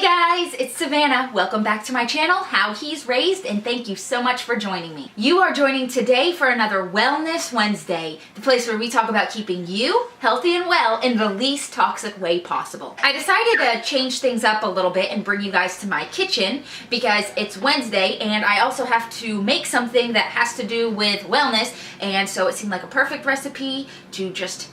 guys, it's Savannah. Welcome back to my channel, How He's Raised, and thank you so much for joining me. You are joining today for another Wellness Wednesday, the place where we talk about keeping you healthy and well in the least toxic way possible. I decided to change things up a little bit and bring you guys to my kitchen because it's Wednesday and I also have to make something that has to do with wellness, and so it seemed like a perfect recipe to just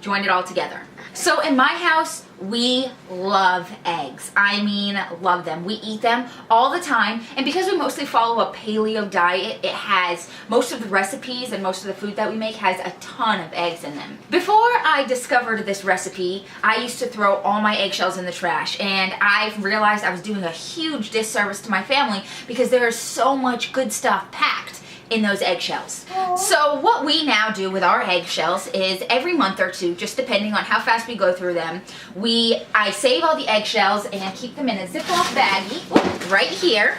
join it all together. So in my house, we love eggs. I mean, love them. We eat them all the time, and because we mostly follow a paleo diet, it has most of the recipes and most of the food that we make has a ton of eggs in them. Before I discovered this recipe, I used to throw all my eggshells in the trash, and I realized I was doing a huge disservice to my family because there is so much good stuff packed in those eggshells. So what we now do with our eggshells is every month or two, just depending on how fast we go through them, I save all the eggshells and keep them in a Ziploc baggie right here.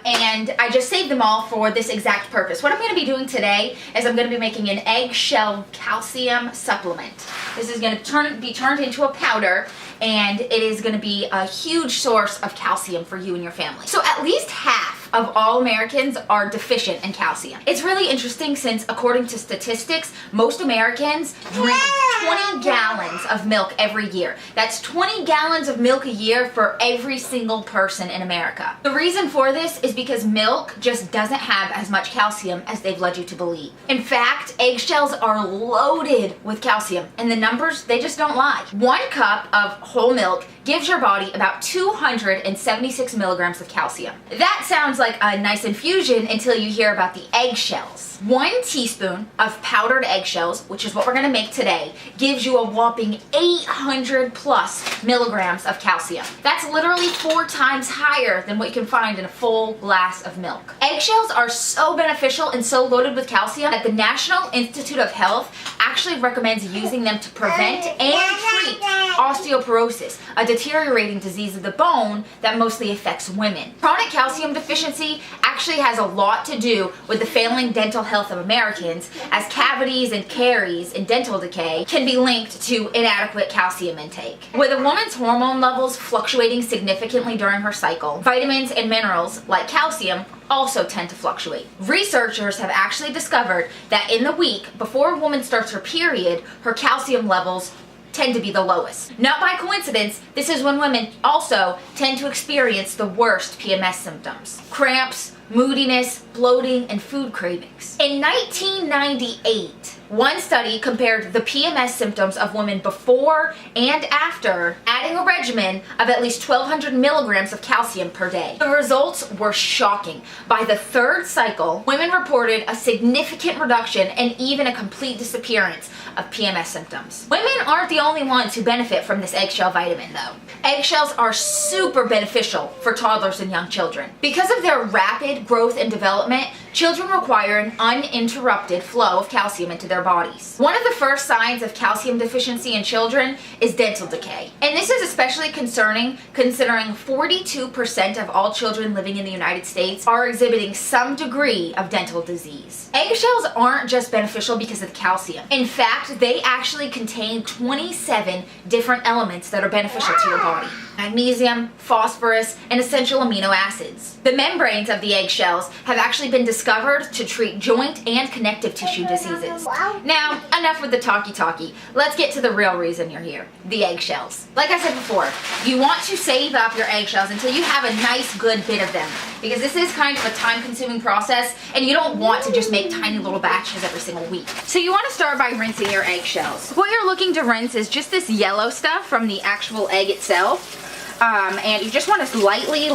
And I just save them all for this exact purpose. What I'm going to be doing today is I'm going to be making an eggshell calcium supplement. This is going to be turned into a powder, and it is going to be a huge source of calcium for you and your family. So at least half of all Americans are deficient in calcium. It's really interesting since, according to statistics, most Americans drink 20 gallons of milk every year. That's 20 gallons of milk a year for every single person in America. The reason for this is because milk just doesn't have as much calcium as they've led you to believe. In fact, eggshells are loaded with calcium, and the numbers, they just don't lie. 1 cup of whole milk gives your body about 276 milligrams of calcium. That sounds like a nice infusion until you hear about the eggshells. 1 teaspoon of powdered eggshells, which is what we're gonna make today, gives you a whopping 800 plus milligrams of calcium. That's literally 4 times higher than what you can find in a full glass of milk. Eggshells are so beneficial and so loaded with calcium that the National Institute of Health actually recommends using them to prevent and treat osteoporosis, a deteriorating disease of the bone that mostly affects women. Chronic calcium deficiency actually has a lot to do with the failing dental health of Americans, as cavities and caries and dental decay can be linked to inadequate calcium intake. With a woman's hormone levels fluctuating significantly during her cycle, vitamins and minerals like calcium also tend to fluctuate. Researchers have actually discovered that in the week before a woman starts her period, her calcium levels tend to be the lowest. Not by coincidence, this is when women also tend to experience the worst PMS symptoms: cramps, moodiness, bloating, and food cravings. In 1998, one study compared the PMS symptoms of women before and after adding a regimen of at least 1,200 milligrams of calcium per day. The results were shocking. By the 3rd cycle, women reported a significant reduction and even a complete disappearance of PMS symptoms. Women aren't the only ones who benefit from this eggshell vitamin, though. Eggshells are super beneficial for toddlers and young children. Because of their rapid growth and development, children require an uninterrupted flow of calcium into their bodies. One of the first signs of calcium deficiency in children is dental decay. And this is especially concerning considering 42% of all children living in the United States are exhibiting some degree of dental disease. Eggshells aren't just beneficial because of the calcium. In fact, they actually contain 27 different elements that are beneficial to your body: magnesium, phosphorus, and essential amino acids. The membranes of the eggshells have actually been discovered to treat joint and connective tissue diseases. Now, enough with the talkie-talkie. Let's get to the real reason you're here: the eggshells. Like I said before, you want to save up your eggshells until you have a nice good bit of them, because this is kind of a time-consuming process and you don't want to just make tiny little batches every single week. So you want to start by rinsing your eggshells. What you're looking to rinse is just this yellow stuff from the actual egg itself. And you just want to lightly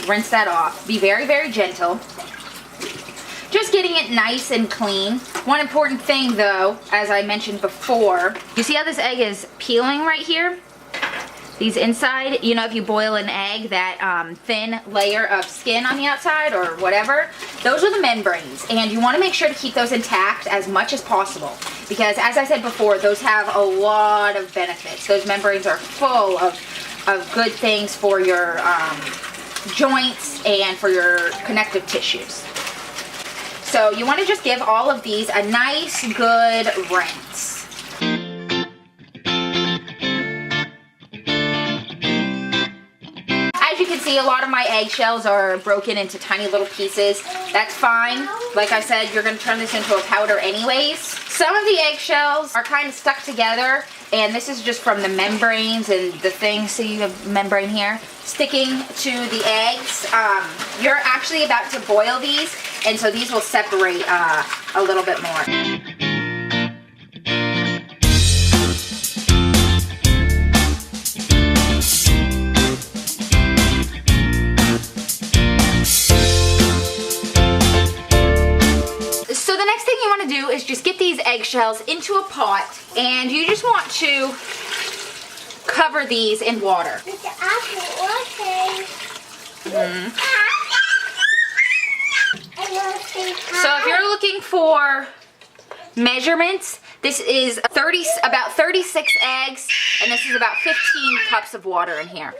rinse that off. Be very, very gentle. Just getting it nice and clean. One important thing though, as I mentioned before, you see how this egg is peeling right here? These inside, you know, if you boil an egg, that thin layer of skin on the outside or whatever, those are the membranes, and you want to make sure to keep those intact as much as possible, because as I said before, those have a lot of benefits. Those membranes are full of good things for your joints and for your connective tissues. So you want to just give all of these a nice good rinse. can see, a lot of my eggshells are broken into tiny little pieces. That's fine. Like I said, you're going to turn this into a powder anyways. Some of the eggshells are kind of stuck together, and this is just from the membranes and the thing. So you have membrane here sticking to the eggs. You're actually about to boil these, and so these will separate a little bit more. Do is just get these eggshells into a pot, and you just want to cover these in water. So if you're looking for measurements, this is about 36 eggs, and this is about 15 cups of water in here.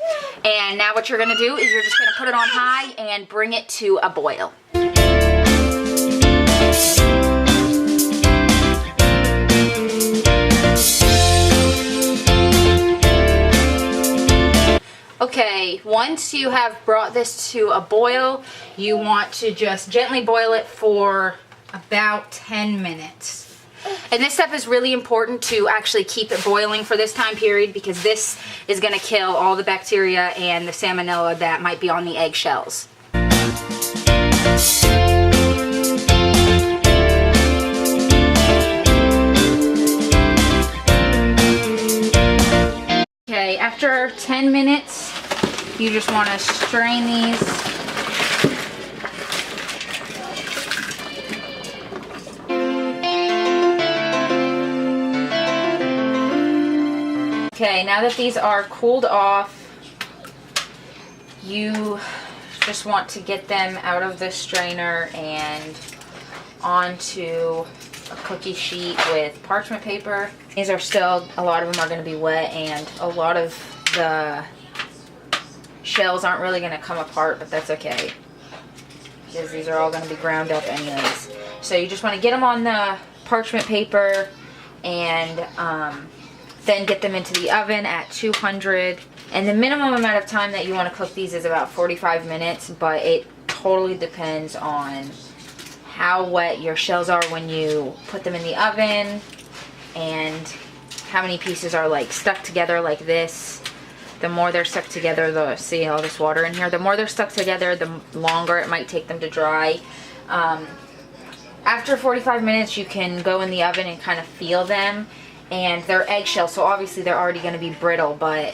And now what you're going to do is you're just going to put it on high and bring it to a boil. Okay, once you have brought this to a boil, you want to just gently boil it for about 10 minutes. And this step is really important to actually keep it boiling for this time period, because this is going to kill all the bacteria and the salmonella that might be on the eggshells. Okay, after 10 minutes, you just want to strain these. Okay, now that these are cooled off, you just want to get them out of the strainer and onto a cookie sheet with parchment paper. These are still, a lot of them are going to be wet, and a lot of the shells aren't really going to come apart, but that's okay, because these are all going to be ground up anyways. So you just want to get them on the parchment paper, and then get them into the oven at 200. And the minimum amount of time that you want to cook these is about 45 minutes, but it totally depends on how wet your shells are when you put them in the oven, and how many pieces are like stuck together like this. The more they're stuck together, see all this water in here, the more they're stuck together, the longer it might take them to dry. After 45 minutes, you can go in the oven and kind of feel them, and they're eggshells, so obviously they're already going to be brittle, but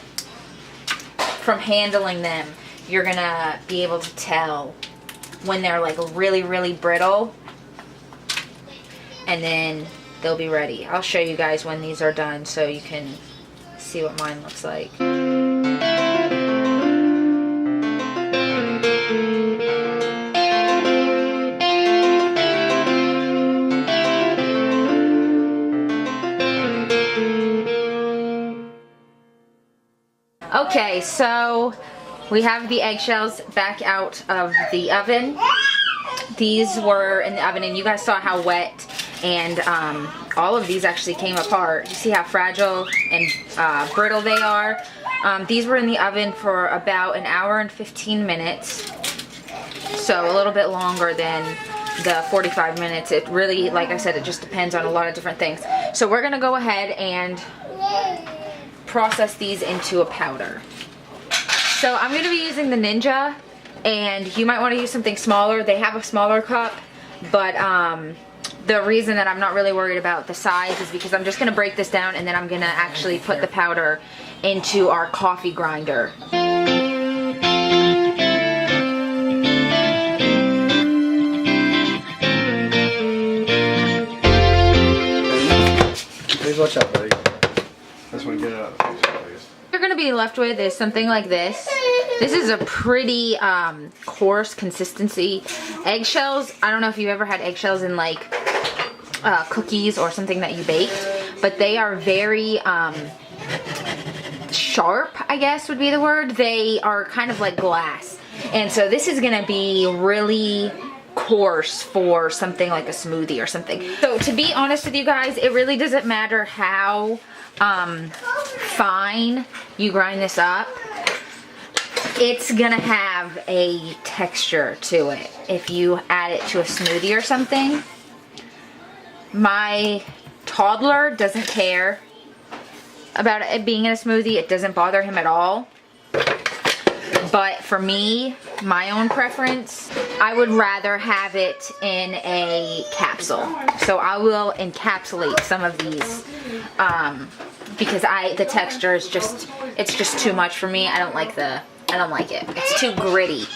from handling them, you're going to be able to tell when they're like really, really brittle, and then they'll be ready. I'll show you guys when these are done so you can see what mine looks like. Okay, so we have the eggshells back out of the oven. These were in the oven, and you guys saw how wet and all of these actually came apart. You see how fragile and brittle they are. These were in the oven for about an hour and 15 minutes, so a little bit longer than the 45 minutes. It really, like I said, it just depends on a lot of different things. So we're gonna go ahead and process these into a powder. So I'm going to be using the Ninja, and you might want to use something smaller. They have a smaller cup, but the reason that I'm not really worried about the size is because I'm just going to break this down, and then I'm going to actually put the powder into our coffee grinder. Please watch out, buddy. That's when you get it out of the face, please. What you're going to be left with is something like this. This is a pretty coarse consistency. Eggshells, I don't know if you've ever had eggshells in like cookies or something that you baked, but they are very sharp, I guess would be the word. They are kind of like glass. And so this is going to be really coarse for something like a smoothie or something. So to be honest with you guys, it really doesn't matter how fine you grind this up. it's gonna have a texture to it if you add it to a smoothie or something. My toddler doesn't care about it being in a smoothie. It doesn't bother him at all. But for me, my own preference, I would rather have it in a capsule. So I will encapsulate some of these because the texture is it's just too much for me. I don't like it. It's too gritty.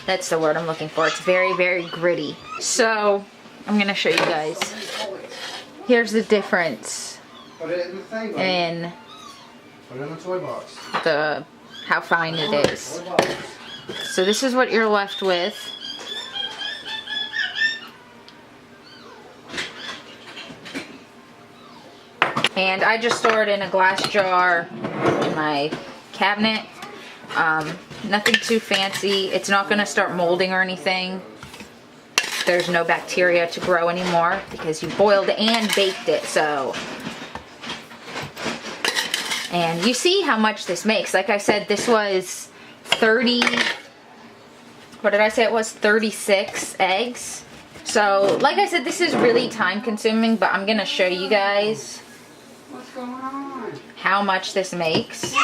That's the word I'm looking for. It's very, very gritty. So I'm gonna show you guys. Here's the difference in how fine it is. So this is what you're left with. And I just store it in a glass jar in my cabinet. Nothing too fancy. It's not going to start molding or anything. There's no bacteria to grow anymore because you boiled and baked it. So, and you see how much this makes. Like I said, this was 36 eggs. So, like I said, this is really time consuming, but I'm going to show you guys What's going on? how much this makes.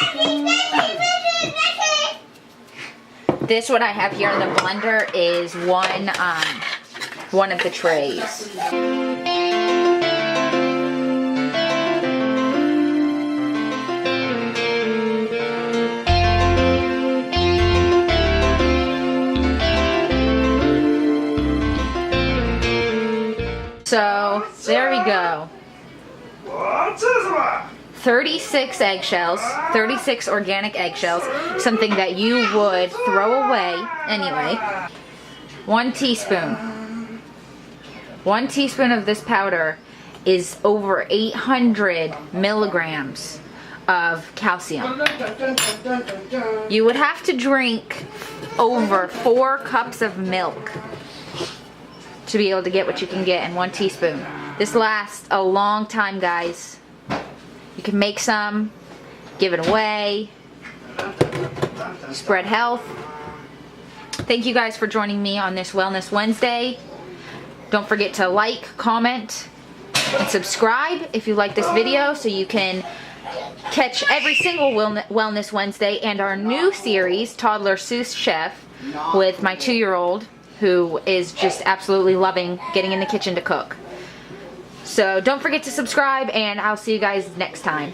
This, what I have here in the blender, is one of the trays. So, there we go. 36 eggshells, 36 organic eggshells, something that you would throw away anyway. 1 teaspoon. 1 teaspoon of this powder is over 800 milligrams of calcium. You would have to drink over 4 cups of milk to be able to get what you can get in 1 teaspoon. This lasts a long time, guys. You can make some, give it away, spread health. Thank you guys for joining me on this Wellness Wednesday. Don't forget to like, comment, and subscribe if you like this video so you can catch every single Wellness Wednesday and our new series, Toddler Sous Chef, with my 2-year-old who is just absolutely loving getting in the kitchen to cook. So don't forget to subscribe, and I'll see you guys next time.